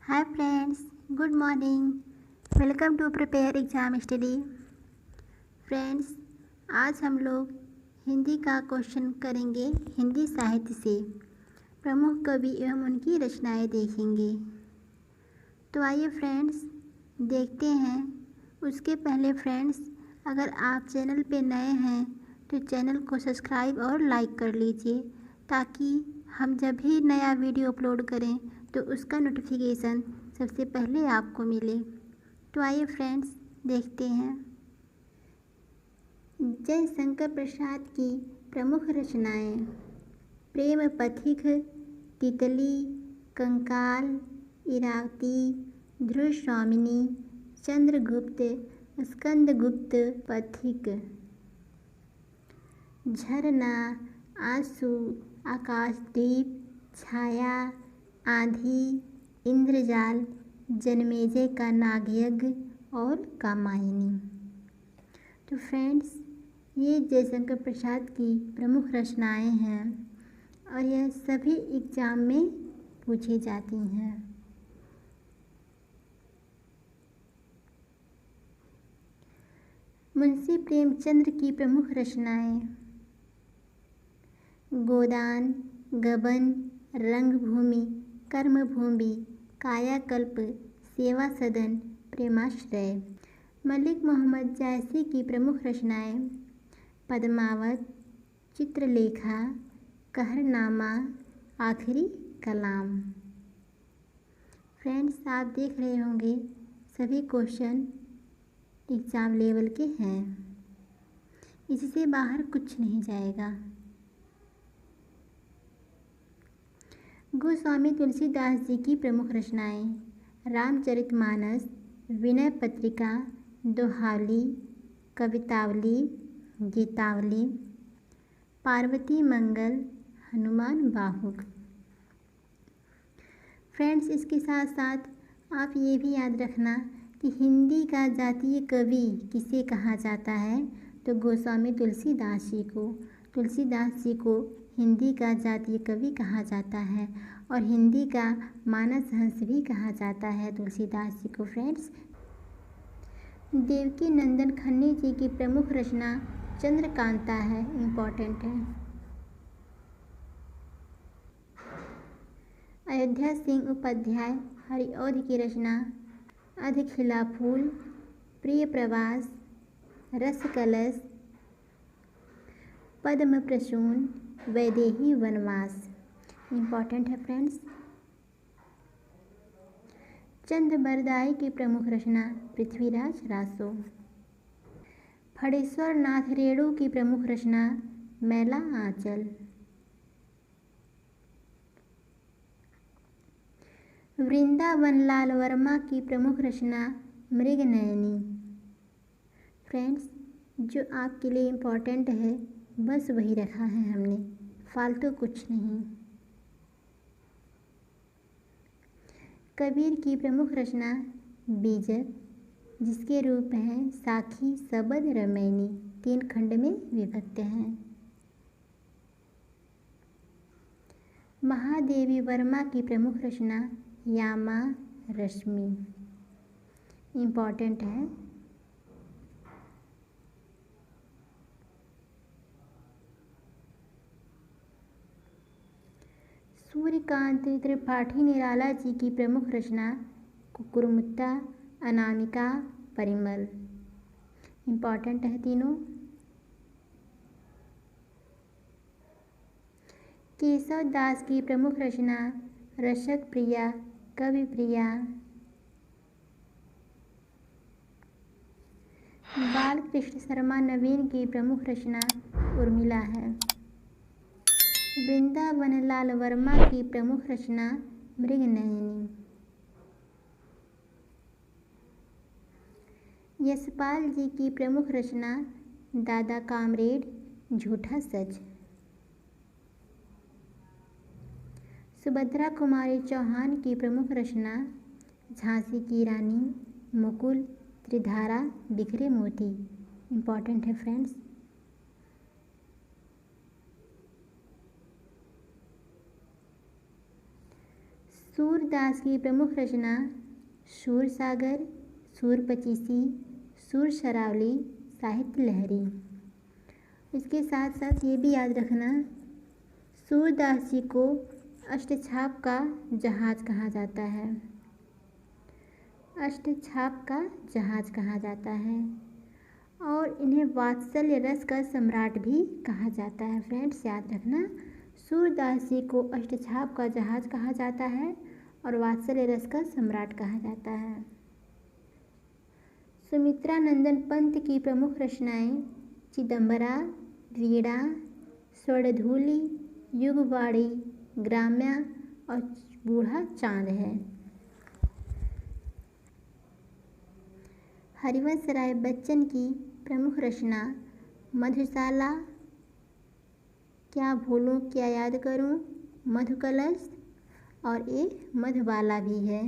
Hi friends, good morning. Welcome to prepare exam study. Friends, आज हम लोग हिंदी का क्वेश्चन करेंगे। हिंदी साहित्य से प्रमुख कवि एवं उनकी रचनाएं देखेंगे। तो आइए फ्रेंड्स देखते हैं। उसके पहले फ्रेंड्स, अगर आप चैनल पे नए हैं तो चैनल को सब्सक्राइब और लाइक कर लीजिए, ताकि हम जब भी नया वीडियो अपलोड करें तो उसका नोटिफिकेशन सबसे पहले आपको मिले। तो आइए फ्रेंड्स देखते हैं। जयशंकर प्रसाद की प्रमुख रचनाएं: प्रेम पथिक, तितली, कंकाल, इरावती, ध्रुव स्वामिनी, चंद्रगुप्त, स्कंदगुप्त पथिक, झरना, आंसू, आकाशदीप, छाया, आंधी, इंद्रजाल, जन्मेजय का नागयज्ञ और कामायनी। तो फ्रेंड्स, ये जयशंकर प्रसाद की प्रमुख रचनाएं हैं और यह सभी एग्ज़ाम में पूछी जाती हैं। मुंशी प्रेमचंद की प्रमुख रचनाएं: गोदान, गबन, रंगभूमि, कर्मभूमि, कायाकल्प, सेवा सदन, प्रेमाश्रय। मलिक मोहम्मद जायसी की प्रमुख रचनाएं: पद्मावत, चित्रलेखा, कहरनामा, आखिरी कलाम। फ्रेंड्स, आप देख रहे होंगे सभी क्वेश्चन एग्ज़ाम लेवल के हैं। इससे बाहर कुछ नहीं जाएगा। गोस्वामी तुलसीदास जी की प्रमुख रचनाएं: रामचरितमानस, विनय पत्रिका, दोहावली, कवितावली, गीतावली, पार्वती मंगल, हनुमान बाहुक। फ्रेंड्स, इसके साथ साथ आप ये भी याद रखना कि हिंदी का जातीय कवि किसे कहा जाता है। तो गोस्वामी तुलसीदास जी को हिंदी का जातीय कवि कहा जाता है और हिंदी का मानस हंस भी कहा जाता है तुलसीदास जी को। फ्रेंड्स, देवकी नंदन खन्नी जी की प्रमुख रचना चंद्रकांता है, इम्पॉर्टेंट है। अयोध्या सिंह उपाध्याय हरिऔध की रचना अधखिला फूल, प्रिय प्रवास, रस कलश, पद्म प्रसून, वैदेही वनवास, इम्पॉर्टेंट है फ्रेंड्स। चंद बरदाई की प्रमुख रचना पृथ्वीराज रासो। फणेश्वर नाथ रेणु की प्रमुख रचना मैला आंचल। वृंदावन लाल वर्मा की प्रमुख रचना मृगनयनी। फ्रेंड्स, जो आपके लिए इम्पॉर्टेंट है बस वही रखा है हमने, फालतू कुछ नहीं। कबीर की प्रमुख रचना बीजक, जिसके रूप हैं साखी, सबद, रमैनी, 3 खंड में विभक्त हैं। महादेवी वर्मा की प्रमुख रचना यामा रश्मि, इम्पॉर्टेंट है। सूर्यकांत त्रिपाठी निराला जी की प्रमुख रचना कुकुरमुत्ता, अनामिका, परिमल, इम्पॉर्टेंट है तीनों। केशव दास की प्रमुख रचना रसक प्रिया, कवि प्रिया। बालकृष्ण शर्मा नवीन की प्रमुख रचना उर्मिला है। वृंदावन लाल वर्मा की प्रमुख रचना मृगनयनी। यशपाल जी की प्रमुख रचना दादा कामरेड, झूठा सच। सुभद्रा कुमारी चौहान की प्रमुख रचना झांसी की रानी, मुकुल, त्रिधारा, बिखरे मोती, इम्पॉर्टेंट है फ्रेंड्स। सूरदास की प्रमुख रचना सूरसागर, सूरपचीसी, सूरशरावली, साहित्य लहरी। इसके साथ साथ ये भी याद रखना, सूरदास जी को अष्टछाप का जहाज कहा जाता है। अष्टछाप का जहाज कहा जाता है और इन्हें वात्सल्य रस का सम्राट भी कहा जाता है। फ्रेंड्स याद रखना, सूरदास जी को अष्टछाप का जहाज कहा जाता है और वात्सल्य रस का सम्राट कहा जाता है। सुमित्रानंदन पंत की प्रमुख रचनाएं चिदंबरा, वीणा, स्वर्णधूलि, युगवाणी, ग्राम्या और बूढ़ा चांद है। हरिवंश राय बच्चन की प्रमुख रचना मधुशाला, क्या भूलूं क्या याद करूं, मधुकलश और एक मधुबाला भी है,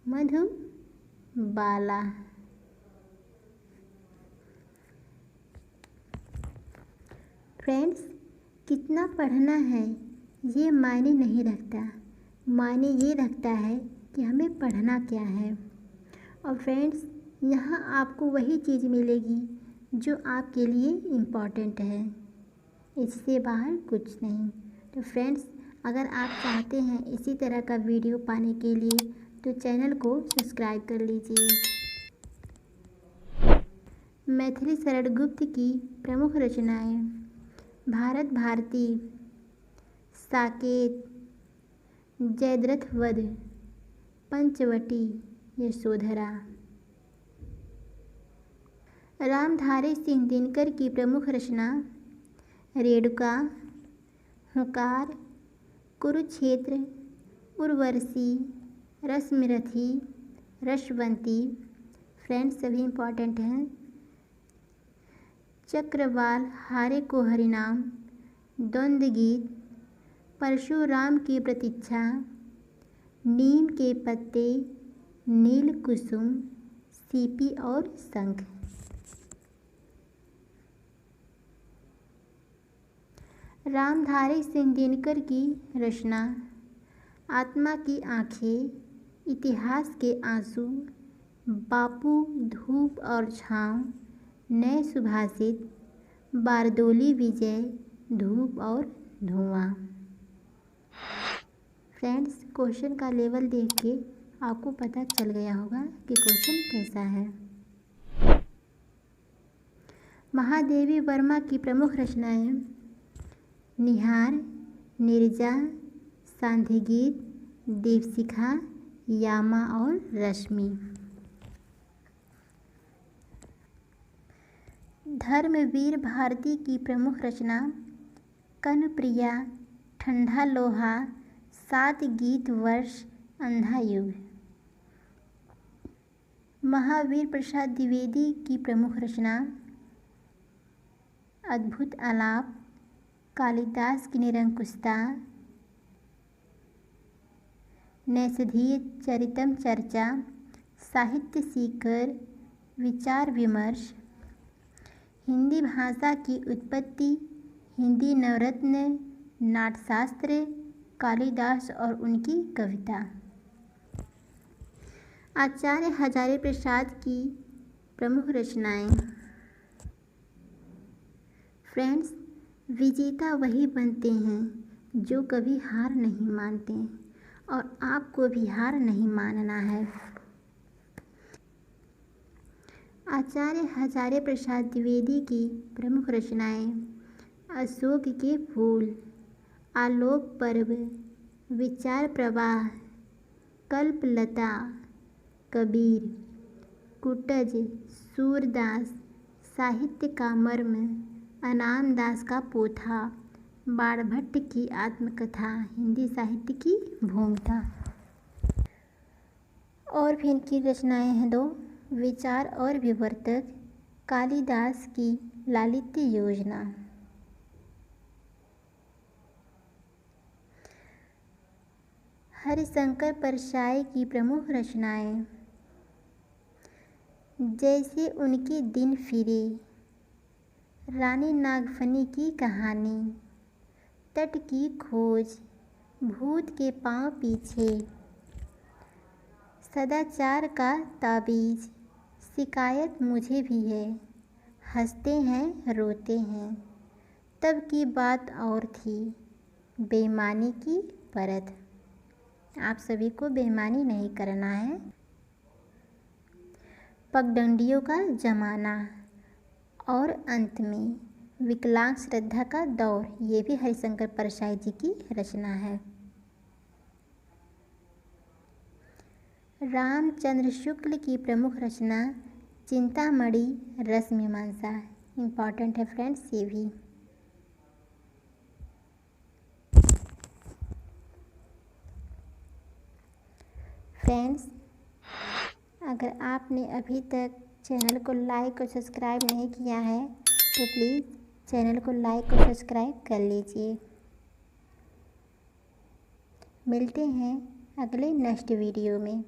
मधुबाला। फ्रेंड्स, कितना पढ़ना है ये मायने नहीं रखता, मायने ये रखता है कि हमें पढ़ना क्या है। और फ्रेंड्स, यहाँ आपको वही चीज़ मिलेगी जो आपके लिए इम्पॉर्टेंट है, इससे बाहर कुछ नहीं। तो फ्रेंड्स, अगर आप चाहते हैं इसी तरह का वीडियो पाने के लिए तो चैनल को सब्सक्राइब कर लीजिए। मैथिली शरण गुप्त की प्रमुख रचनाएं भारत भारती, साकेत, जयद्रथ वध, पंचवटी, यशोधरा। रामधारी सिंह दिनकर की प्रमुख रचना रेणुका, हुंकार, कुरुक्षेत्र, उर्वशी, रश्मिरथी, रसवंती। फ्रेंड्स सभी इम्पॉर्टेंट हैं। चक्रवाल, हारे को हरिनाम, द्वंद्व गीत, परशुराम की प्रतीक्षा, नीम के पत्ते, नील कुसुम, सीपी और शंख। रामधारी सिंह दिनकर की रचना आत्मा की आँखें, इतिहास के आंसू, बापू, धूप और छाँव, नए सुभाषित, बारदोली विजय, धूप और धुआं। फ्रेंड्स, क्वेश्चन का लेवल देख के आपको पता चल गया होगा कि क्वेश्चन कैसा है। महादेवी वर्मा की प्रमुख रचनाएं निहार, नीरजा, सांध्यगीत, दीपशिखा, यामा और रश्मि। धर्मवीर भारती की प्रमुख रचना कनप्रिया, ठंडा लोहा, 7 गीत वर्ष, अंधा युग। महावीर प्रसाद द्विवेदी की प्रमुख रचना अद्भुत आलाप, कालिदास की निरंकुशता, नैषधीय चरितम चर्चा, साहित्य सीकर, विचार विमर्श। हिंदी भाषा की उत्पत्ति, हिंदी नवरत्न, नाट्यशास्त्र, कालिदास और उनकी कविता। आचार्य हजारी प्रसाद की प्रमुख रचनाएं। फ्रेंड्स, विजेता वही बनते हैं जो कभी हार नहीं मानते और आपको भी हार नहीं मानना है। आचार्य हजारी प्रसाद द्विवेदी की प्रमुख रचनाएं अशोक के फूल, आलोक पर्व, विचार प्रवाह, कल्पलता, कबीर, कुटज, सूरदास, साहित्य का मर्म, अनामदास का पोथा, बाणभट्ट की आत्मकथा, हिंदी साहित्य की भूमिका। और भी इनकी रचनाएं हैं दो, विचार और विवर्तक, कालिदास की लालित्य योजना। हरिशंकर परशाई की प्रमुख रचनाएं जैसे उनके दिन फिरे, रानी नागफनी की कहानी, तट की खोज, भूत के पांव पीछे, सदाचार का ताबीज, शिकायत मुझे भी है, हंसते हैं रोते हैं, तब की बात और थी, बेईमानी की परत। आप सभी को बेईमानी नहीं करना है। पगडंडियों का जमाना और अंत में विकलांग श्रद्धा का दौर, ये भी हरिशंकर परसाई जी की रचना है। रामचंद्र शुक्ल की प्रमुख रचना चिंतामणि रस मीमांसा। इम्पॉर्टेंट है फ्रेंड्स ये भी। फ्रेंड्स, अगर आपने अभी तक चैनल को लाइक और सब्सक्राइब नहीं किया है तो प्लीज़ चैनल को लाइक और सब्सक्राइब कर लीजिए। मिलते हैं अगले नेक्स्ट वीडियो में।